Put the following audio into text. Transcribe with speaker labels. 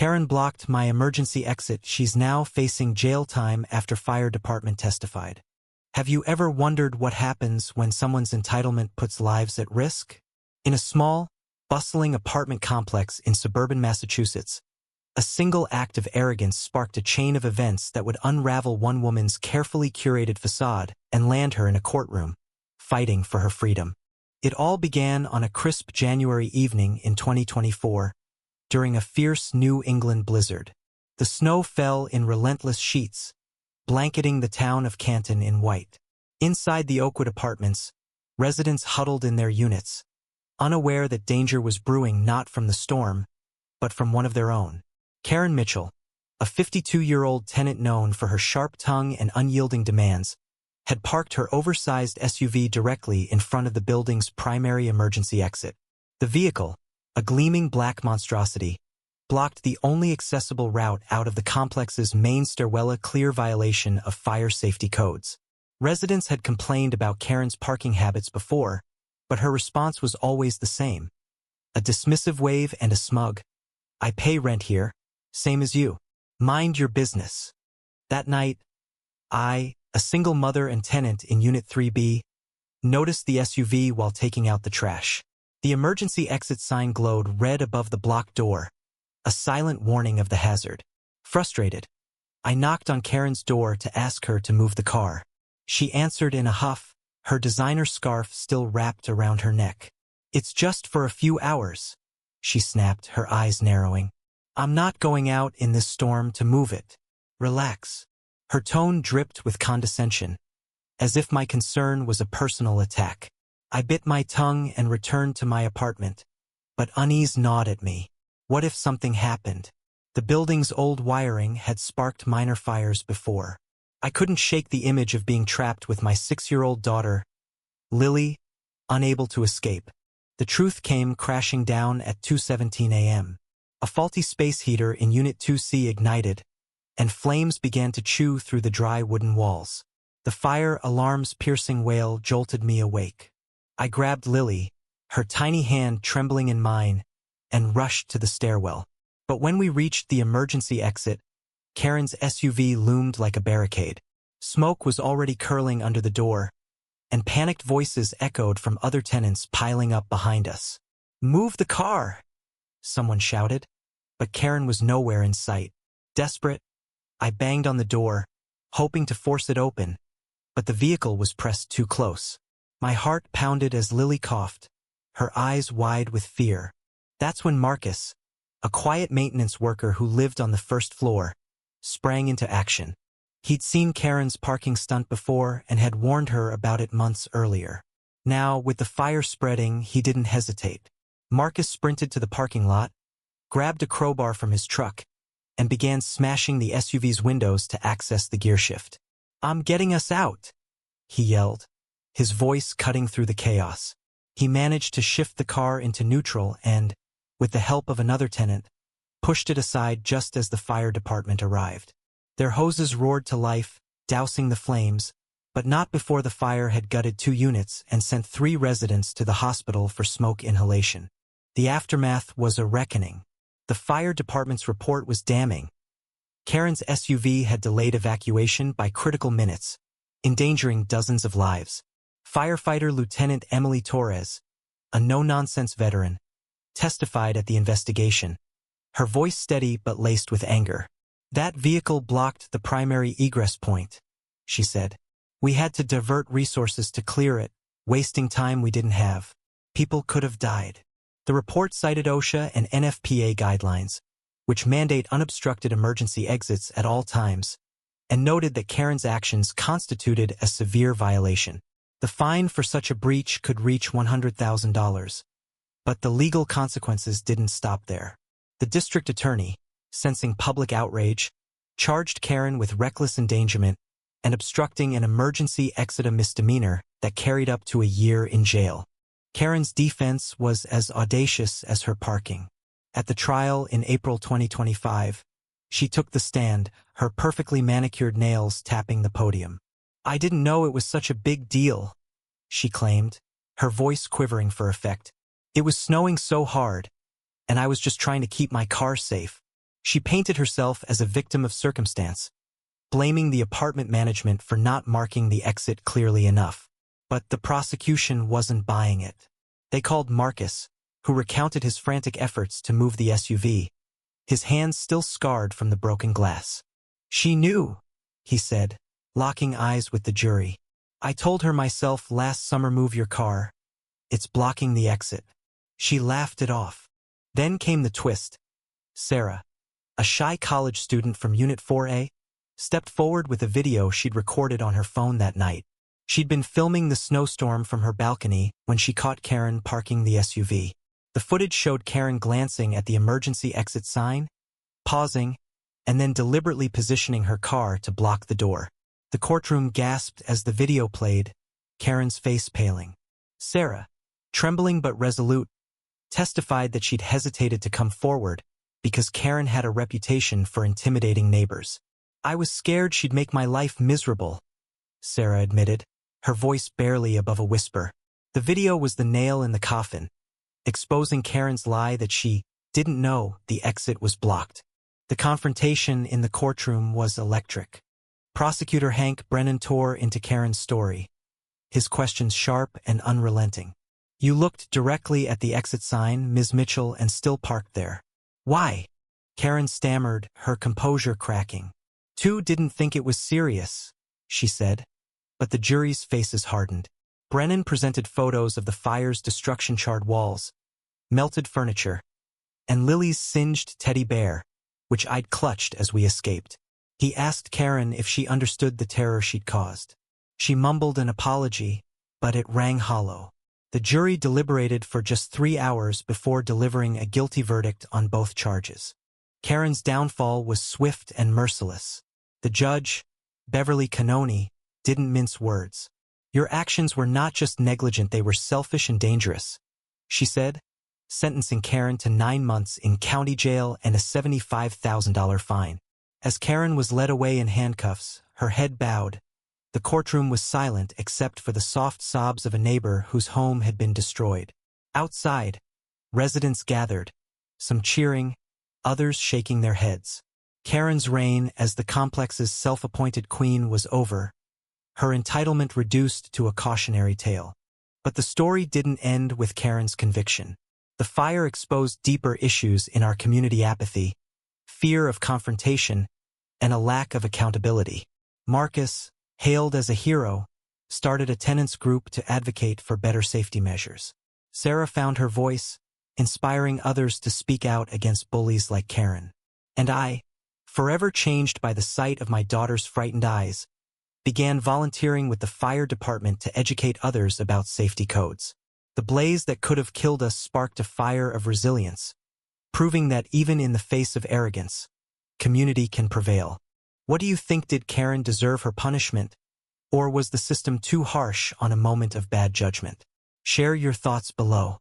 Speaker 1: Karen blocked my emergency exit. She's now facing jail time after fire department testified. Have you ever wondered what happens when someone's entitlement puts lives at risk? In a small, bustling apartment complex in suburban Massachusetts, a single act of arrogance sparked a chain of events that would unravel one woman's carefully curated facade and land her in a courtroom, fighting for her freedom. It all began on a crisp January evening in 2024, during a fierce New England blizzard. The snow fell in relentless sheets, blanketing the town of Canton in white. Inside the Oakwood apartments, residents huddled in their units, unaware that danger was brewing not from the storm, but from one of their own. Karen Mitchell, a 52-year-old tenant known for her sharp tongue and unyielding demands, had parked her oversized SUV directly in front of the building's primary emergency exit. The vehicle, a gleaming black monstrosity, blocked the only accessible route out of the complex's main stairwell, a clear violation of fire safety codes. Residents had complained about Karen's parking habits before, but her response was always the same. A dismissive wave and a smug, "I pay rent here, same as you. Mind your business." That night, I, a single mother and tenant in Unit 3B, noticed the SUV while taking out the trash. The emergency exit sign glowed red above the blocked door, a silent warning of the hazard. Frustrated, I knocked on Karen's door to ask her to move the car. She answered in a huff, her designer scarf still wrapped around her neck. "It's just for a few hours," she snapped, her eyes narrowing. "I'm not going out in this storm to move it. Relax." Her tone dripped with condescension, as if my concern was a personal attack. I bit my tongue and returned to my apartment, but unease gnawed at me. What if something happened? The building's old wiring had sparked minor fires before. I couldn't shake the image of being trapped with my 6-year-old daughter, Lily, unable to escape. The truth came crashing down at 2:17 a.m. A faulty space heater in Unit 2C ignited, and flames began to chew through the dry wooden walls. The fire alarm's piercing wail jolted me awake. I grabbed Lily, her tiny hand trembling in mine, and rushed to the stairwell. But when we reached the emergency exit, Karen's SUV loomed like a barricade. Smoke was already curling under the door, and panicked voices echoed from other tenants piling up behind us. "Move the car!" someone shouted, but Karen was nowhere in sight. Desperate, I banged on the door, hoping to force it open, but the vehicle was pressed too close. My heart pounded as Lily coughed, her eyes wide with fear. That's when Marcus, a quiet maintenance worker who lived on the first floor, sprang into action. He'd seen Karen's parking stunt before and had warned her about it months earlier. Now, with the fire spreading, he didn't hesitate. Marcus sprinted to the parking lot, grabbed a crowbar from his truck, and began smashing the SUV's windows to access the gearshift. "I'm getting us out," he yelled, his voice cutting through the chaos. He managed to shift the car into neutral and, with the help of another tenant, pushed it aside just as the fire department arrived. Their hoses roared to life, dousing the flames, but not before the fire had gutted 2 units and sent 3 residents to the hospital for smoke inhalation. The aftermath was a reckoning. The fire department's report was damning. Karen's SUV had delayed evacuation by critical minutes, endangering dozens of lives. Firefighter Lieutenant Emily Torres, a no-nonsense veteran, testified at the investigation, her voice steady but laced with anger. "That vehicle blocked the primary egress point," she said. "We had to divert resources to clear it, wasting time we didn't have. People could have died." The report cited OSHA and NFPA guidelines, which mandate unobstructed emergency exits at all times, and noted that Karen's actions constituted a severe violation. The fine for such a breach could reach $100,000. But the legal consequences didn't stop there. The district attorney, sensing public outrage, charged Karen with reckless endangerment and obstructing an emergency exit, a misdemeanor that carried up to a year in jail. Karen's defense was as audacious as her parking. At the trial in April 2025, she took the stand, her perfectly manicured nails tapping the podium. "I didn't know it was such a big deal," she claimed, her voice quivering for effect. "It was snowing so hard, and I was just trying to keep my car safe. She painted herself as a victim of circumstance, blaming the apartment management for not marking the exit clearly enough. But the prosecution wasn't buying it. They called Marcus, who recounted his frantic efforts to move the SUV, his hands still scarred from the broken glass. "She knew," he said, locking eyes with the jury. "I told her myself last summer, move your car. It's blocking the exit." She laughed it off. Then came the twist. Sarah, a shy college student from Unit 4A, stepped forward with a video she'd recorded on her phone that night. She'd been filming the snowstorm from her balcony when she caught Karen parking the SUV. The footage showed Karen glancing at the emergency exit sign, pausing, and then deliberately positioning her car to block the door. The courtroom gasped as the video played, Karen's face paling. Sarah, trembling but resolute, testified that she'd hesitated to come forward because Karen had a reputation for intimidating neighbors. "I was scared she'd make my life miserable," Sarah admitted, her voice barely above a whisper. The video was the nail in the coffin, exposing Karen's lie that she didn't know the exit was blocked. The confrontation in the courtroom was electric. Prosecutor Hank Brennan tore into Karen's story, his questions sharp and unrelenting. "You looked directly at the exit sign, Ms. Mitchell, and still parked there. Why?" Karen stammered, her composure cracking. "Two didn't think it was serious," she said. But the jury's faces hardened. Brennan presented photos of the fire's destruction-charred walls, melted furniture, and Lily's singed teddy bear, which I'd clutched as we escaped. He asked Karen if she understood the terror she'd caused. She mumbled an apology, but it rang hollow. The jury deliberated for just 3 hours before delivering a guilty verdict on both charges. Karen's downfall was swift and merciless. The judge, Beverly Cannoni, didn't mince words. "Your actions were not just negligent, they were selfish and dangerous," she said, sentencing Karen to 9 months in county jail and a $75,000 fine. As Karen was led away in handcuffs, her head bowed, the courtroom was silent except for the soft sobs of a neighbor whose home had been destroyed. Outside, residents gathered, some cheering, others shaking their heads. Karen's reign as the complex's self-appointed queen was over, her entitlement reduced to a cautionary tale. But the story didn't end with Karen's conviction. The fire exposed deeper issues in our community: apathy, fear of confrontation, and a lack of accountability. Marcus, hailed as a hero, started a tenants group to advocate for better safety measures. Sarah found her voice, inspiring others to speak out against bullies like Karen. And I, forever changed by the sight of my daughter's frightened eyes, began volunteering with the fire department to educate others about safety codes. The blaze that could have killed us sparked a fire of resilience, proving that even in the face of arrogance, community can prevail. What do you think? Did Karen deserve her punishment, or was the system too harsh on a moment of bad judgment? Share your thoughts below.